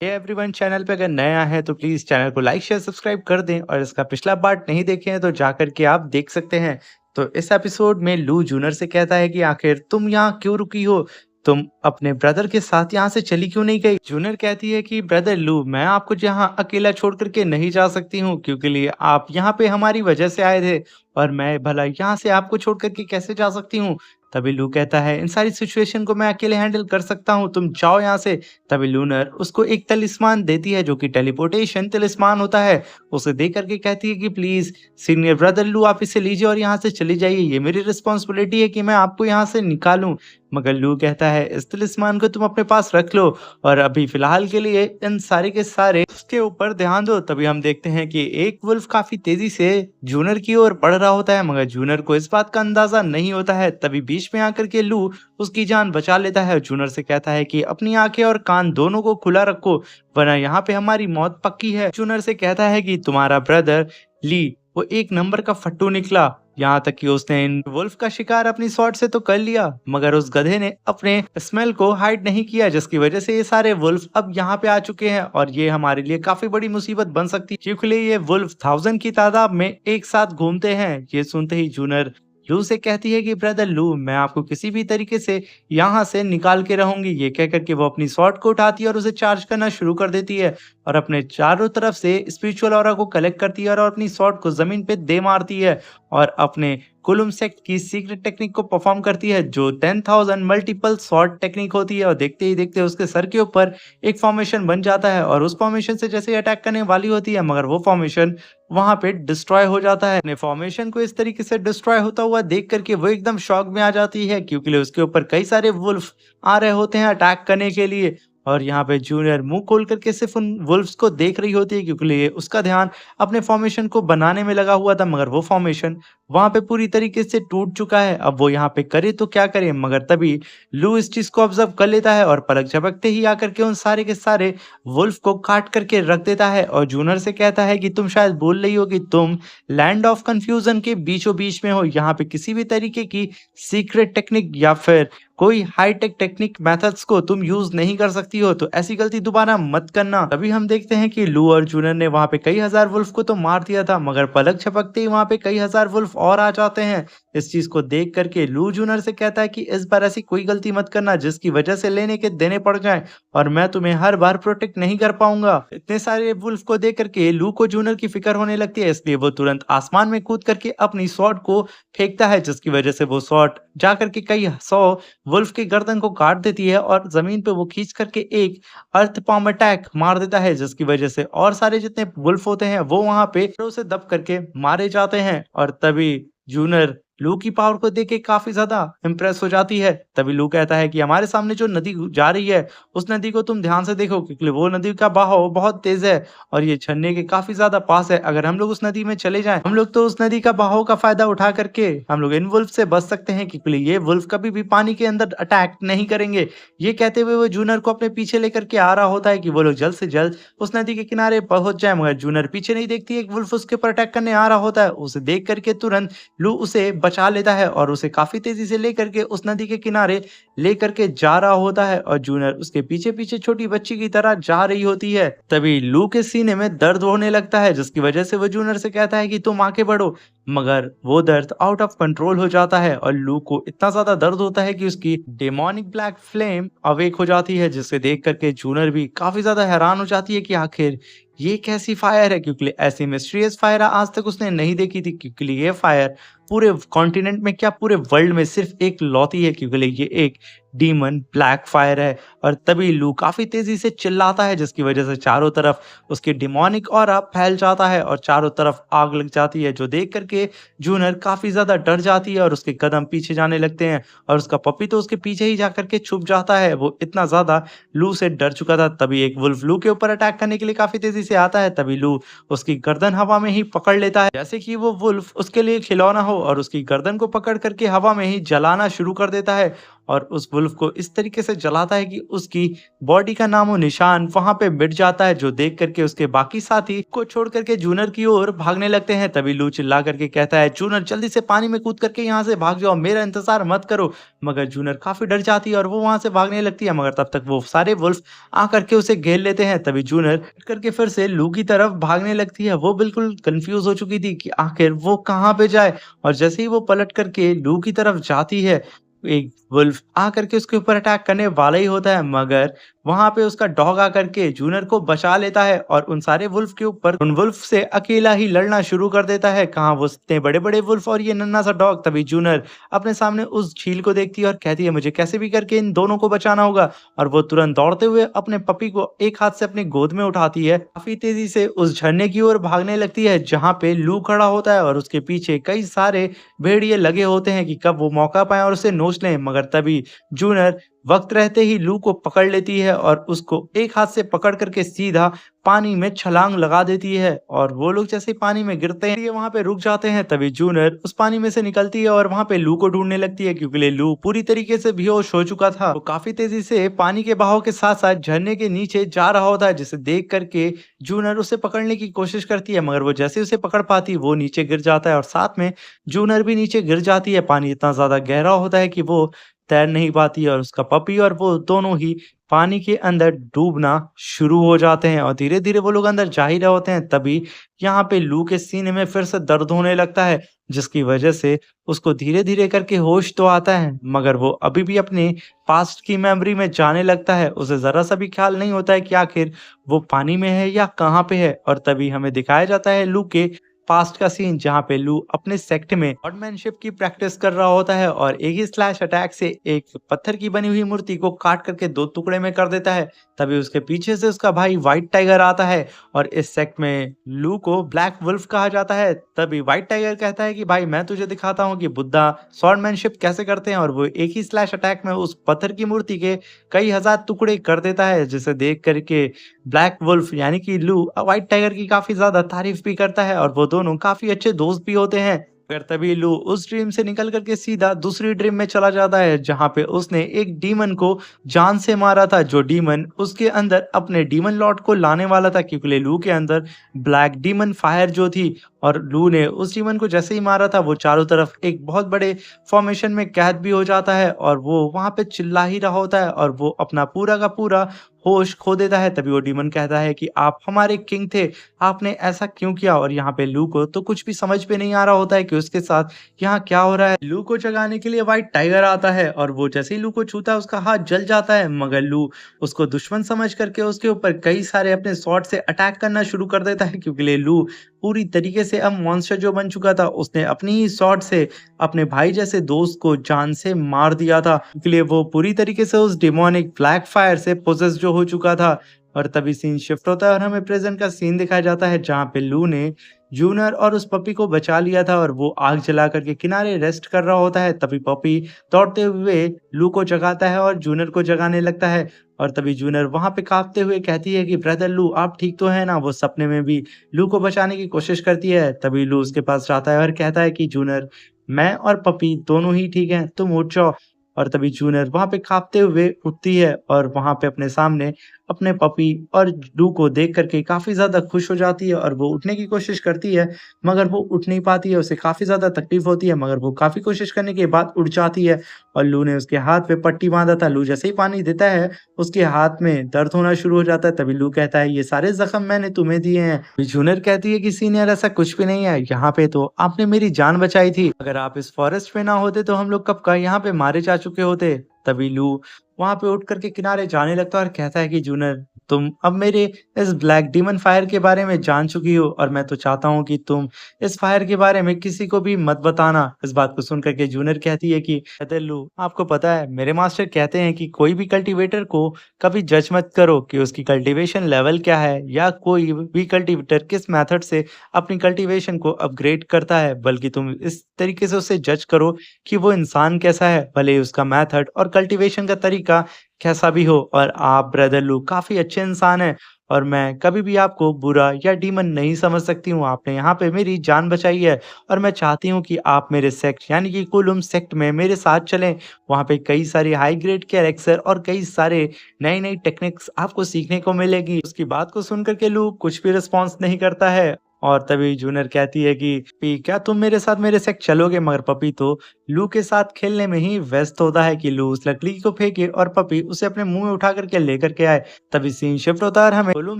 Hey everyone, channel पे अगर नया है तो प्लीज चैनल को लाइक शेयर सब्सक्राइब कर दें और इसका पिछला पार्ट नहीं देखे हैं तो जाकर के आप देख सकते हैं। तो इस एपिसोड में लू जूनर से कहता है कि आखिर तुम यहाँ क्यों रुकी हो, तुम अपने ब्रदर के साथ यहाँ से चली क्यों नहीं गई। जूनर कहती है कि ब्रदर लू, मैं आपको यहाँ अकेला छोड़ करके नहीं जा सकती हूँ, क्योंकि लिए आप यहाँ पे हमारी वजह से आए थे और मैं भला यहाँ से आपको छोड़ करके कैसे जा सकती हूँ। तभी लू कहता है इन सारी सिचुएशन को मैं अकेले हैंडल कर सकता हूँ, तुम जाओ यहाँ से। तभी लूनर उसको एक तलिस्मान देती है जो कि टेलीपोर्टेशन तलिस्मान होता है। उसे दे करके कहती है कि प्लीज सीनियर ब्रदर लू, आप इसे लीजिए और यहाँ से चली जाइए, ये मेरी रिस्पॉन्सिबिलिटी है कि मैं आपको यहाँ से निकालूं। मगर लू कहता है इस तलिस्मान को तुम अपने पास रख लो और अभी फिलहाल के लिए इन सारे के सारे उसके ऊपर ध्यान दो। तभी हम देखते हैं कि एक वुल्फ काफी तेजी से जूनर की ओर बढ़ रहा होता है, मगर जूनर को इस बात का अंदाजा नहीं होता है। तभी बीच में आकर के लू उसकी जान बचा लेता है। जूनर से कहता है कि अपनी आंखें और कान दोनों को खुला रखो, वरना यहाँ पे हमारी मौत पक्की है। जूनर से कहता है कि तुम्हारा ब्रदर ली वो एक नंबर का फट्टू निकला, यहाँ तक कि उसने इन वुल्फ का शिकार अपनी स्वॉर्ड से तो कर लिया, मगर उस गधे ने अपने स्मेल को हाइड नहीं किया, जिसकी वजह से ये सारे वुल्फ अब यहाँ पे आ चुके हैं और ये हमारे लिए काफी बड़ी मुसीबत बन सकती है, क्योंकि ये वुल्फ 1000 की तादाद में एक साथ घूमते हैं। ये सुनते ही जूनर लू से कहती है कि ब्रदर लू, मैं आपको किसी भी तरीके से यहाँ से निकाल के रहूंगी। ये कह करके वो अपनी स्वॉर्ड को उठाती है और उसे चार्ज करना शुरू कर देती है और अपने चारों तरफ से स्पिरिचुअल ऑरा को कलेक्ट करती है और अपनी स्वॉर्ड को जमीन पे दे मारती है और अपने कुलुम सेक्ट की सीक्रेट टेक्निक को परफॉर्म करती है, जो 10,000 मल्टीपल स्वॉर्ड टेक्निक होती है। और देखते ही देखते उसके सर के ऊपर एक फॉर्मेशन बन जाता है और उस फॉर्मेशन से जैसे अटैक करने वाली होती है, मगर वो फॉर्मेशन वहां पे डिस्ट्रॉय हो जाता है। अपने फॉर्मेशन को इस तरीके से डिस्ट्रॉय होता हुआ देख करके वो एकदम शॉक में आ जाती है, क्योंकि उसके ऊपर कई सारे वुल्फ आ रहे होते हैं अटैक करने के लिए। और यहाँ पे जूनियर मुंह खोल करके सिर्फ उन वुल्फ्स को देख रही होती है, क्योंकि उसका ध्यान अपने फॉर्मेशन को बनाने में लगा हुआ था, मगर वो फॉर्मेशन वहां पे पूरी तरीके से टूट चुका है। अब वो यहाँ पे करे तो क्या करे, मगर तभी लू इस चीज को ऑब्जर्व कर लेता है और पलक झपकते ही आकर के उन सारे के सारे वुल्फ को काट करके रख देता है और जूनर से कहता है कि तुम शायद बोल रही हो कि तुम लैंड ऑफ कंफ्यूजन के बीचों बीच में हो, यहाँ पे किसी भी तरीके की सीक्रेट टेक्निक या फिर कोई हाईटेक टेक्निक मेथड्स को तुम यूज नहीं कर सकती हो, तो ऐसी गलती दोबारा मत करना। तभी हम देखते हैं कि लू और जूनर ने वहां पे कई हजार वुल्फ को तो मार दिया था, मगर पलक झपकते ही वहां पे कई हजार वुल्फ और आ जाते हैं। इस चीज को देख करके लू जूनर से कहता है कि इस बार ऐसी कोई गलती मत करना जिसकी वजह से लेने के देने पड़ जाए और मैं तुम्हें हर बार प्रोटेक्ट नहीं कर पाऊंगा। इतने सारे वुल्फ को देख करके लू को जूनर की फिक्र होने लगती है, इसलिए वो तुरंत आसमान में कूद करके अपनी स्वॉर्ड को फेंकता है, जिसकी वजह से वो स्वॉर्ड जाकर के कई 100 वुल्फ की गर्दन को काट देती है और जमीन पे वो खींच करके एक अर्थ पाम अटैक मार देता है, जिसकी वजह से और सारे जितने वुल्फ होते हैं वो वहां पे से दब करके मारे जाते हैं। और तभी जूनर लू की पावर को देख के काफी ज्यादा इम्प्रेस हो जाती है। तभी लू कहता है कि हमारे सामने जो नदी जा रही है उस नदी को तुम ध्यान से देखो, क्योंकि वो नदी का बहाव बहुत तेज है और ये झरने के काफी ज्यादा पास है। अगर हम लोग उस नदी में चले जाएं, हम लोग तो उस नदी का बहाव का फायदा उठा करके हम लोग इन वुल्फ से बच सकते हैं, क्योंकि ये वुल्फ कभी भी पानी के अंदर अटैक नहीं करेंगे। ये कहते हुए वो जूनर को अपने पीछे लेकर के आ रहा होता है कि वो लोग जल्द से जल्द उस नदी के किनारे पहुंच जाए, मगर जूनर पीछे नहीं देखती, एक वुल्फ उसके ऊपर अटैक करने आ रहा होता है। उसे देख करके तुरंत लू उसे बचा लेता है और उसे काफी तेजी से लेकर के उस नदी के किनारे लेकर के जा रहा होता है और जूनर उसके पीछे पीछे छोटी बच्ची की तरह जा रही होती है। तभी लू के सीने में दर्द होने लगता है, जिसकी वजह से वो जूनर से कहता है कि तुम आगे बढ़ो, मगर वो दर्द आउट ऑफ कंट्रोल हो जाता है और लू को इतना ज्यादा दर्द होता है कि उसकी डेमोनिक ब्लैक फ्लेम अवेक हो जाती है, जिसे देख करके जूनर भी काफी ज्यादा हैरान हो जाती है कि आखिर ये कैसी फायर है, क्योंकि ऐसी मिस्टीरियस फायर आज तक उसने नहीं देखी थी। क्योंकि ये फायर पूरे कॉन्टिनेंट में क्या पूरे वर्ल्ड में सिर्फ एक लौती है, क्योंकि ये एक डीमन ब्लैक फायर है। और तभी लू काफी तेजी से चिल्लाता है, जिसकी वजह से चारों तरफ उसकी डिमोनिक ऑरा फैल जाता है और चारों तरफ आग लग जाती है, जो देख करके जूनर काफी ज्यादा डर जाती है और उसके कदम पीछे जाने लगते हैं और उसका पपी तो उसके पीछे ही जाकर के छुप जाता है, वो इतना ज्यादा लू से डर चुका था। तभी एक वुल्फ लू के ऊपर अटैक करने के लिए काफी तेजी से आता है, तभी लू उसकी गर्दन हवा में ही पकड़ लेता है, जैसे कि वो वुल्फ उसके लिए खिलौना हो, और उसकी गर्दन को पकड़ करके हवा में ही जलाना शुरू कर देता है और उस वुल्फ को इस तरीके से जलाता है कि उसकी बॉडी का नामो-निशान वहाँ पे मिट जाता है, जो देख कर के उसके बाकी साथी को छोड़ कर के जूनर की ओर भागने लगते हैं। तभी लू चिल्ला करके कहता है, "जूनर जल्दी से पानी में कूद करके यहाँ से भाग जाओ, मेरा इंतज़ार मत करो।" मगर जूनर काफ़ी डर जाती है और वो वहाँ से भागने लगती है, मगर तब तक वो सारे वुल्फ आकर के उसे घेर लेते हैं। तभी जूनर उठ करके फिर से लू की तरफ भागने लगती है। वो बिल्कुल कन्फ्यूज़ हो चुकी थी कि आखिर वो कहाँ पे जाए, और जैसे ही वो पलट करके लू की तरफ जाती है, एक वुल्फ आकर के उसके ऊपर अटैक करने वाला ही होता है, मगर वहाँ पे उसका डॉग आकर के जूनर को बचा लेता है और उन सारे वुल्फ के ऊपर उन वुल्फ से अकेला ही लड़ना शुरू कर देता है। कहाँ वो इतने बड़े-बड़े वुल्फ और ये नन्हा सा डॉग। तभी जूनर अपने सामने उस झील को देखती है और कहती है, मुझे कैसे भी करके इन दोनों को बचाना होगा, और वो तुरंत दौड़ते हुए अपने पपी को एक हाथ से अपनी गोद में उठाती है। काफ़ी तेज़ी से उस झरने की ओर भागने लगती है, जहाँ पे लू खड़ा होता है और उसके पीछे कई सारे भेड़िए लगे होते हैं कि कब वो मौका पाएँ और उसे नोच लें। मगर तभी जूनर वक़्त रहते ही लू को पकड़ लेती है और उसको एक हाथ से पकड़ कर के सीधा पानी में छलांग लगा देती है, और वो लोग जैसे ही पानी में गिरते हैं, ये वहाँ पे रुक जाते हैं। तभी जूनर उस पानी में से निकलती है और वहाँ पे लू को ढूँढने लगती है, क्योंकि लू पूरी तरीके से बेहोश हो चुका था। वो काफ़ी तेज़ी से पानी के बहाव के साथ-साथ झरने के नीचे जा रहा होता है, जिसे देख कर के जूनर उसे पकड़ने की कोशिश करती है, मगर वो जैसे ही उसे पकड़ पाती है, वो नीचे गिर जाता है और साथ में जूनर भी नीचे गिर जाती है। पानी इतना ज़्यादा गहरा होता है कि वो तैर नहीं पाती है और उसका पपी और वो दोनों ही पानी के अंदर डूबना शुरू हो जाते हैं, और धीरे-धीरे वो लोग अंदर जा ही रहे होते हैं। तभी यहाँ पे लू के सीने में फिर से दर्द होने लगता है, जिसकी वजह से उसको धीरे-धीरे करके होश तो आता है, मगर वो अभी भी अपने पास्ट की मेमोरी में जाने लगता है। उसे ज़रा-सा भी ख़्याल नहीं होता है कि आखिर वो पानी में है या कहाँ पे है। और तभी हमें दिखाया जाता है लू के पास्ट का सीन, जहाँ पे लू अपने सेक्ट में स्वॉर्डमैनशिप की प्रैक्टिस कर रहा होता है और एक ही स्लैश अटैक से एक पत्थर की बनी हुई मूर्ति को काट करके 2 टुकड़े में कर देता है। तभी उसके पीछे से उसका भाई व्हाइट टाइगर आता है, और इस सेक्ट में लू को ब्लैक वुल्फ कहा जाता है। तभी व्हाइट टाइगर कहता है कि भाई मैं तुझे दिखाता हूँ कि बुद्धा स्वॉर्डमैनशिप कैसे करते हैं, और वो एक ही स्लैश अटैक में उस पत्थर की मूर्ति के कई हज़ार टुकड़े कर देता है, जिसे देख कर के ब्लैक वुल्फ यानी कि लू व्हाइट टाइगर की काफ़ी ज़्यादा तारीफ़ भी करता है, और वो दोनों काफ़ी अच्छे दोस्त भी होते हैं। मगर तभी लू उस ड्रीम से निकल कर के सीधा दूसरी ड्रीम में चला जाता है, जहाँ पे उसने एक डीमन को जान से मारा था, जो डीमन उसके अंदर अपने डीमन लॉर्ड को लाने वाला था, क्योंकि लू के अंदर ब्लैक डीमन फायर जो थी, और लू ने उस डीमन को जैसे ही मारा था, वो चारों तरफ एक बहुत बड़े फॉर्मेशन में कैद भी हो जाता है, और वो वहाँ पे चिल्ला ही रहा होता है, और वो अपना पूरा का पूरा होश खो देता है। तभी वो डीमन कहता है कि आप हमारे किंग थे, आपने ऐसा क्यों किया? और यहाँ पे लू को तो कुछ भी समझ में नहीं आ रहा होता है कि उसके साथ यहाँ क्या हो रहा है। लू को जगाने के लिए व्हाइट टाइगर आता है, और वो जैसे ही लू को छूता है उसका हाथ जल जाता है, मगर लू उसको दुश्मन समझ करके उसके ऊपर कई सारे अपने स्वॉर्ड से अटैक करना शुरू कर देता है, क्योंकि लू पूरी तरीके से अब मॉन्स्टर जो बन चुका था, उसने अपनी ही स्वॉर्ड से अपने भाई जैसे दोस्त को जान से मार दिया था। इसलिए वो पूरी तरीके से उस डेमोनिक ब्लैक फायर से पोजेस जो हो चुका था। और तभी सीन शिफ्ट होता है और हमें प्रेजेंट का सीन दिखाया जाता है, जहाँ पे लू ने जूनर और उस पपी को बचा लिया था, और वो आग जला करके किनारे रेस्ट कर रहा होता है। तभी पपी दौड़ते हुए लू को जगाता है और जूनर को जगाने लगता है, और तभी जूनर वहां पे कांपते हुए कहती है कि ब्रदर लू आप ठीक तो है ना। वो सपने में भी लू को बचाने की कोशिश करती है। तभी लू उसके पास जाता है और कहता है कि जूनर मैं और पपी दोनों ही ठीक हैं, तुम उठ जाओ। और तभी जूनर वहाँ पे काँपते हुए उठती है, और वहाँ पे अपने सामने अपने पपी और लू को देख कर के काफ़ी ज़्यादा खुश हो जाती है, और वो उठने की कोशिश करती है, मगर वो उठ नहीं पाती है, उसे काफ़ी ज़्यादा तकलीफ़ होती है, मगर वो काफ़ी कोशिश करने के बाद उठ जाती है। और लू ने उसके हाथ पे पट्टी बाँधा था, लू जैसे ही पानी देता है, उसके हाथ में दर्द होना शुरू हो जाता है। तभी लू कहता है, "ये सारे ज़ख्म मैंने तुम्हें दिए हैं।" फिर जूनर कहती है कि सीनियर ऐसा कुछ भी नहीं है, यहाँ पे तो आपने मेरी जान बचाई थी। अगर आप इस फ़ॉरेस्ट में ना होते तो हम लोग कब का यहाँ पे मारे जा चुके होते। तभी लू वहाँ पे उठ कर के किनारे जाने लगता है और कहता है कि जूनर तुम अब मेरे इस ब्लैक डीमन फायर के बारे में जान चुकी हो, और मैं तो चाहता हूँ कि तुम इस फायर के बारे में किसी को भी मत बताना। इस बात को सुन कर के जूनर कहती है कि कहते लू आपको पता है मेरे मास्टर कहते हैं कि कोई भी कल्टीवेटर को कभी जज मत करो कि उसकी कल्टीवेशन लेवल क्या है, या कोई भी कल्टीवेटर किस मेथड से अपनी कल्टीवेशन को अपग्रेड करता है, बल्कि तुम इस तरीके से उसे जज करो कि वो इंसान कैसा है, भले ही उसका मेथड और कल्टीवेशन का तरीका कैसा भी हो और आप ब्रदर लू काफ़ी अच्छे इंसान हैं और मैं कभी भी आपको बुरा या डीमन नहीं समझ सकती हूँ। आपने यहाँ पे मेरी जान बचाई है और मैं चाहती हूँ कि आप मेरे सेक्ट यानी कि कुलुम सेक्ट में मेरे साथ चलें। वहाँ पे कई सारे हाई ग्रेड के एलिक्सर और कई सारे नई-नई टेक्निक्स आपको सीखने को मिलेगी। उसकी बात को सुन कर के लू कुछ भी रिस्पॉन्स नहीं करता है और तभी जूनियर कहती है कि पी क्या तुम मेरे साथ मेरे सेक्ट चलोगे? मगर पपी तो लू के साथ खेलने में ही व्यस्त होता है कि लू उस लकड़ी को फेंके और पपी उसे अपने मुंह में उठा करके लेकर के आए। तभी सीन शिफ्ट होता है और हमें गोलुम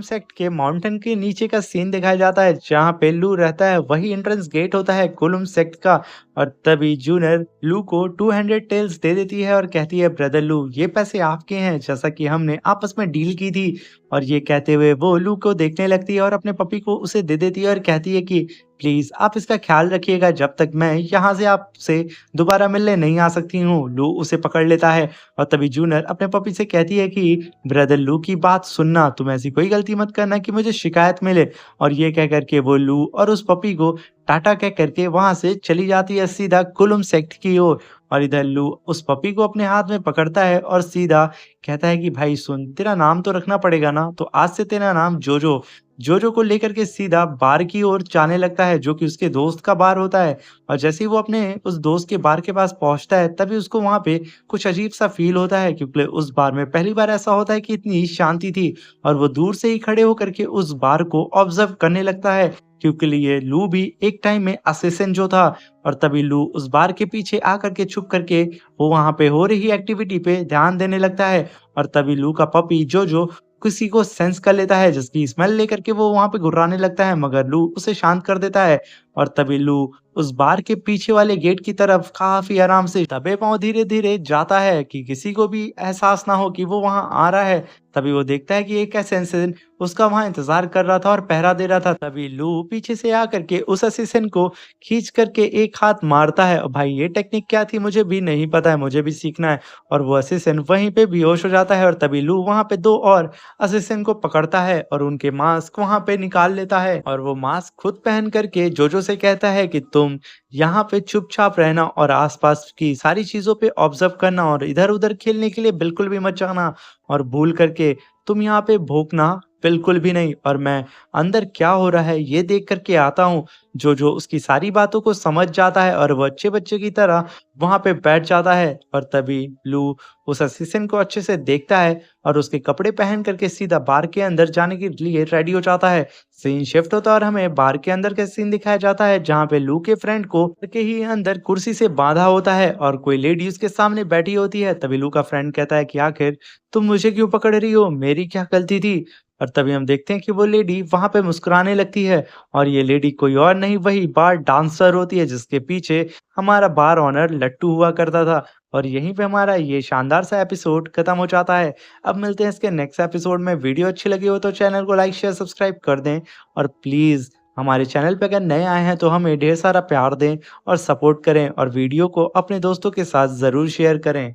सेक्ट के माउंटेन के नीचे का सीन दिखाया जाता है जहाँ पे लू रहता है। वही एंट्रेंस गेट होता है गोलुम सेक्ट का और तभी जूनियर लू को 200 टेल्स दे देती है और कहती है ब्रदर लू ये पैसे आपके हैं जैसा कि हमने आपस में डील की थी। और ये कहते हुए वो लू को देखने लगती है और अपने पपी को उसे दे देती है और कहती है कि प्लीज आप इसका ख्याल रखिएगा जब तक मैं यहाँ से आपसे दोबारा मिलने नहीं आ सकती हूँ। लू उसे पकड़ लेता है और तभी जूनियर अपने पपी से कहती है कि ब्रदर लू की बात सुनना, तुम ऐसी कोई गलती मत करना कि मुझे शिकायत मिले। और ये कह करके वो लू और उस पपी को टाटा कह करके वहां से चली जाती है सीधा कुलुम सेक्ट की ओर। और इधर लू उस पपी को अपने हाथ में पकड़ता है और सीधा कहता है कि भाई सुन, तेरा नाम तो रखना पड़ेगा ना, तो आज से तेरा नाम जोजो। जोजो को लेकर के सीधा बार की ओर जाने लगता है जो कि उसके दोस्त का बार होता है। और जैसे ही वो अपने उस दोस्त के बार के पास पहुंचता है तभी उसको वहां पे कुछ अजीब सा फील होता है क्योंकि उस बार में पहली बार ऐसा होता है कि इतनी शांति थी। और वो दूर से ही खड़े होकर के उस बार को ऑब्जर्व करने लगता है क्योंकि ये लू भी एक टाइम में असिसन जो था। और तभी लू उस बार के पीछे आकर के छुप करके वो वहां पे हो रही एक्टिविटी पे ध्यान देने लगता है। और तभी लू का पपी जोजो किसी को सेंस कर लेता है जिसकी स्मेल लेकर के वो वहां पे गुर्राने लगता है मगर लू उसे शांत कर देता है। और तभी लू उस बार के पीछे वाले गेट की तरफ काफी आराम से दबे पांव धीरे धीरे जाता है कि किसी को भी एहसास ना हो कि वो वहां आ रहा है। तभी वो देखता है कि एक असेसिन उसका वहां इंतजार कर रहा था और पहरा दे रहा था। तभी लू पीछे से आकर के उस असिस्टेंट को खींच करके एक हाथ मारता है। और भाई ये टेक्निक क्या थी मुझे भी नहीं पता है, मुझे भी सीखना है। और वो असिस्टेंट वहीं पे बेहोश हो जाता है और तभी लू वहां पे दो और असिस्टेंट को पकड़ता है और उनके मास्क वहां पे निकाल लेता है। और वो मास्क खुद पहन करके जोजो से कहता है कि तुम यहाँ पे चुपचाप रहना और आसपास की सारी चीजों पे ऑब्जर्व करना और इधर उधर खेलने के लिए बिल्कुल भी मत जाना। और भूल करके तुम यहाँ पे भौंकना बिल्कुल भी नहीं। और मैं अंदर क्या हो रहा है ये देख करके आता हूँ। जो उसकी सारी बातों को समझ जाता है और वो अच्छे बच्चे की तरह वहां पे बैठ जाता है। और तभी लू उस असिस्टेंट को अच्छे से देखता है और उसके कपड़े पहन करके सीधा बार के अंदर जाने के लिए रेडी हो जाता है। सीन शिफ्ट होता है और हमें बार के अंदर का सीन दिखाया जाता है जहाँ पे लू के फ्रेंड को के ही अंदर कुर्सी से बांधा होता है और कोई लेडी उसके सामने बैठी होती है। तभी लू का फ्रेंड कहता है कि आखिर तुम मुझे क्यों पकड़ रही हो, मेरी क्या गलती थी? और तभी हम देखते हैं कि वो लेडी वहां पे मुस्कुराने लगती है और ये लेडी कोई और नहीं वही बार डांसर होती है जिसके पीछे हमारा बार ऑनर लट्टू हुआ करता था। और यहीं पे हमारा ये शानदार सा एपिसोड खत्म हो जाता है। अब मिलते हैं इसके नेक्स्ट एपिसोड में। वीडियो अच्छी लगी हो तो चैनल को लाइक शेयर सब्सक्राइब कर दें और प्लीज हमारे चैनल पे अगर नए आए हैं तो हमें ढेर सारा प्यार दें और सपोर्ट करें और वीडियो को अपने दोस्तों के साथ जरूर शेयर करें।